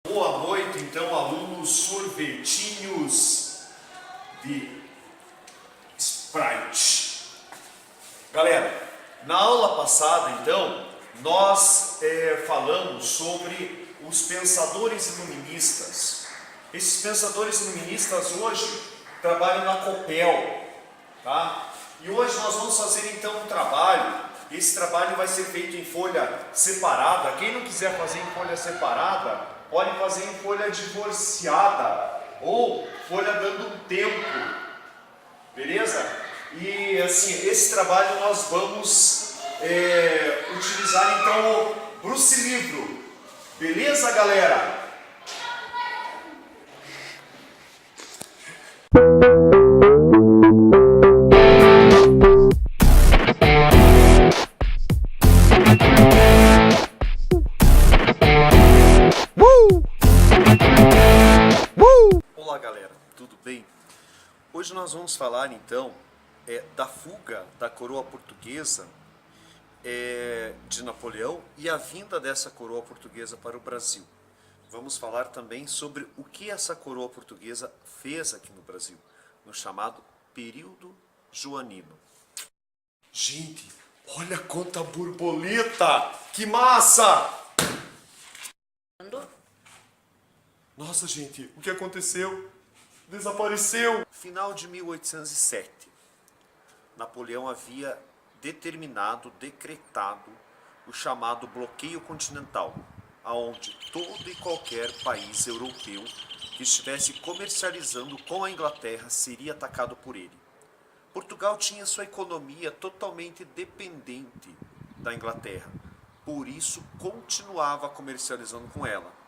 Boa noite, então, alunos sorvetinhos de Sprite. Galera, na aula passada, então, nós falamos sobre os pensadores iluministas. Esses pensadores iluministas hoje trabalham na Copel, tá? E hoje nós vamos fazer, então, um trabalho. Esse trabalho vai ser feito em folha separada. Quem não quiser fazer em folha separada, pode fazer em folha divorciada ou folha dando um tempo, beleza? E assim, esse trabalho nós vamos utilizar então o Bruce Livro, beleza, galera? Olá, galera, tudo bem? Hoje nós vamos falar então da fuga da coroa portuguesa de Napoleão e a vinda dessa coroa portuguesa para o Brasil. Vamos falar também sobre o que essa coroa portuguesa fez aqui no Brasil, no chamado período joanino. Gente, olha quanta borboleta! Que massa! Nossa, gente, o que aconteceu? Desapareceu! Final de 1807. Napoleão havia decretado o chamado bloqueio continental, aonde todo e qualquer país europeu que estivesse comercializando com a Inglaterra seria atacado por ele. Portugal tinha sua economia totalmente dependente da Inglaterra, por isso continuava comercializando com ela.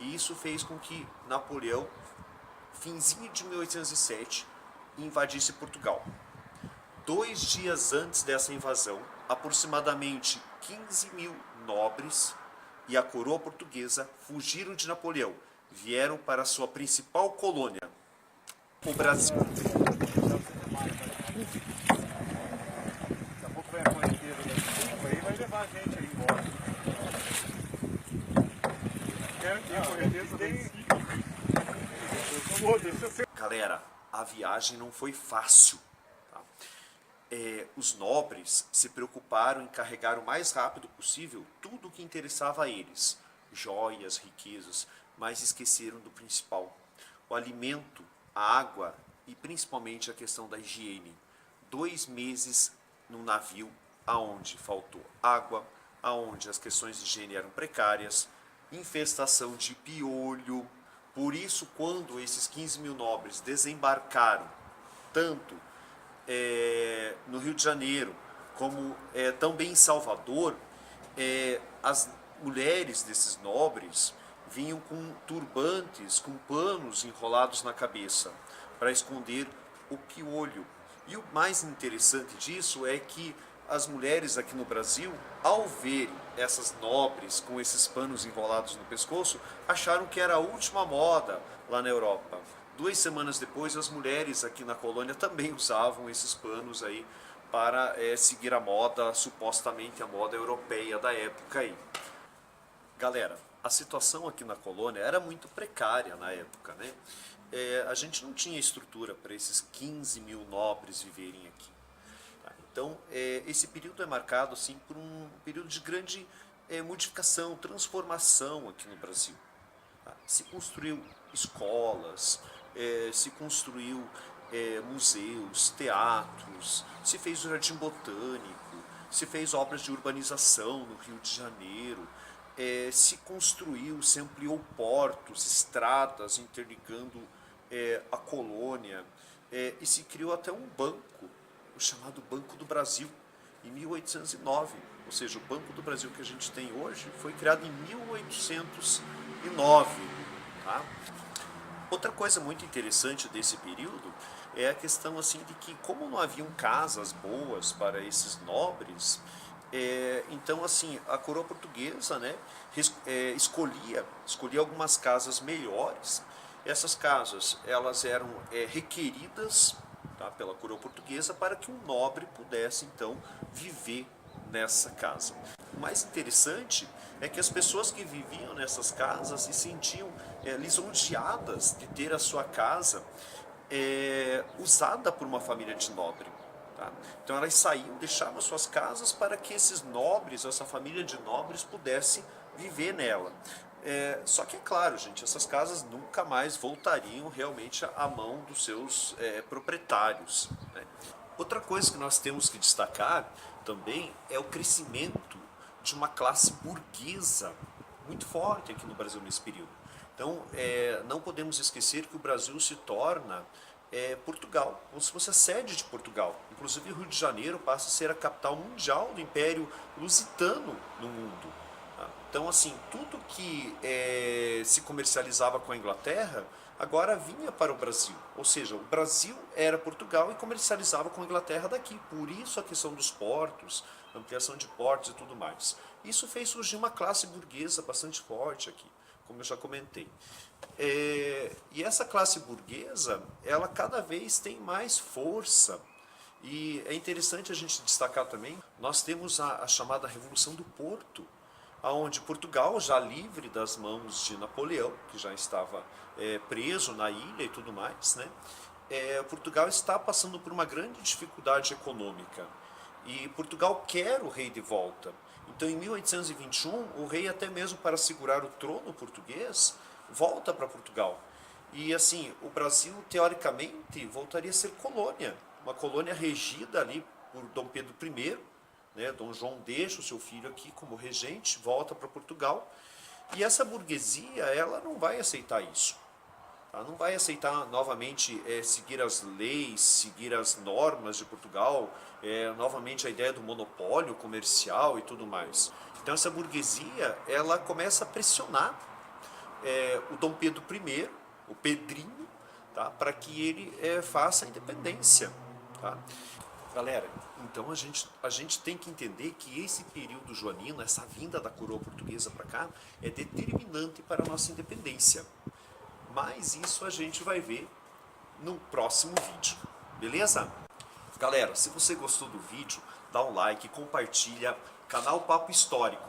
E isso fez com que Napoleão, finzinho de 1807, invadisse Portugal. 2 dias antes dessa invasão, aproximadamente 15 mil nobres e a coroa portuguesa fugiram de Napoleão, vieram para sua principal colônia, o Brasil. Daqui a pouco vem a correnteza da chuva aí, vai levar a gente aí embora. Quero que a correnteza tem... Galera, a viagem não foi fácil. Tá? Os nobres se preocuparam em carregar o mais rápido possível tudo o que interessava a eles, joias, riquezas, mas esqueceram do principal, o alimento, a água e principalmente a questão da higiene. 2 meses no navio, aonde faltou água, aonde as questões de higiene eram precárias, infestação de piolho. Por isso, quando esses 15 mil nobres desembarcaram, tanto no Rio de Janeiro, como também em Salvador, as mulheres desses nobres vinham com turbantes, com panos enrolados na cabeça, para esconder o piolho. E o mais interessante disso é que as mulheres aqui no Brasil, ao ver essas nobres com esses panos enrolados no pescoço, acharam que era a última moda lá na Europa. 2 semanas depois, as mulheres aqui na colônia também usavam esses panos aí para seguir a moda, supostamente a moda europeia da época aí. Galera, a situação aqui na colônia era muito precária na época, né? A gente não tinha estrutura para esses 15 mil nobres viverem aqui. Então, esse período é marcado assim, por um período de grande modificação, transformação aqui no Brasil. Tá? Se construiu escolas, se construiu museus, teatros, se fez o jardim botânico, se fez obras de urbanização no Rio de Janeiro, se construiu, se ampliou portos, estradas interligando a colônia, e se criou até um banco, o chamado Banco do Brasil, em 1809. Ou seja, o Banco do Brasil que a gente tem hoje foi criado em 1809. Tá? Outra coisa muito interessante desse período é a questão assim, de que, como não haviam casas boas para esses nobres, então assim, a coroa portuguesa, né, escolhia algumas casas melhores. Essas casas elas eram requeridas, tá, pela coroa portuguesa para que um nobre pudesse então viver nessa casa. o mais interessante é que as pessoas que viviam nessas casas se sentiam lisonjeadas de ter a sua casa usada por uma família de nobre. Tá? Então elas saíam, deixavam suas casas para que esses nobres, essa família de nobres, pudesse viver nela. Só que é claro, gente, essas casas nunca mais voltariam realmente à mão dos seus proprietários, né? Outra coisa que nós temos que destacar também é o crescimento de uma classe burguesa muito forte aqui no Brasil nesse período. Então, não podemos esquecer que o Brasil se torna Portugal, como se fosse a sede de Portugal. Inclusive, o Rio de Janeiro passa a ser a capital mundial do Império Lusitano no mundo. Tá? Então, assim, tudo que se comercializava com a Inglaterra agora vinha para o Brasil. Ou seja, o Brasil era Portugal e comercializava com a Inglaterra daqui. Por isso a questão dos portos, ampliação de portos e tudo mais. Isso fez surgir uma classe burguesa bastante forte aqui, como eu já comentei. E essa classe burguesa, ela cada vez tem mais força. E é interessante a gente destacar também, nós temos a chamada Revolução do Porto, onde Portugal, já livre das mãos de Napoleão, que já estava preso na ilha e tudo mais, né? Portugal está passando por uma grande dificuldade econômica. E Portugal quer o rei de volta. Então, em 1821, o rei, até mesmo para segurar o trono português, volta para Portugal. E assim, o Brasil, teoricamente, voltaria a ser colônia. Uma colônia regida ali por Dom Pedro I, né? Dom João deixa o seu filho aqui como regente, volta para Portugal. E essa burguesia, ela não vai aceitar isso. Ela não vai aceitar novamente seguir as leis, seguir as normas de Portugal, novamente a ideia do monopólio comercial e tudo mais. Então essa burguesia, ela começa a pressionar o Dom Pedro I, o Pedrinho, tá? Para que ele faça a independência. Tá? Galera, então a gente tem que entender que esse período joanino, essa vinda da coroa portuguesa para cá, é determinante para a nossa independência. Mas isso a gente vai ver no próximo vídeo, beleza? Galera, se você gostou do vídeo, dá um like, compartilha, canal Papo Histórico.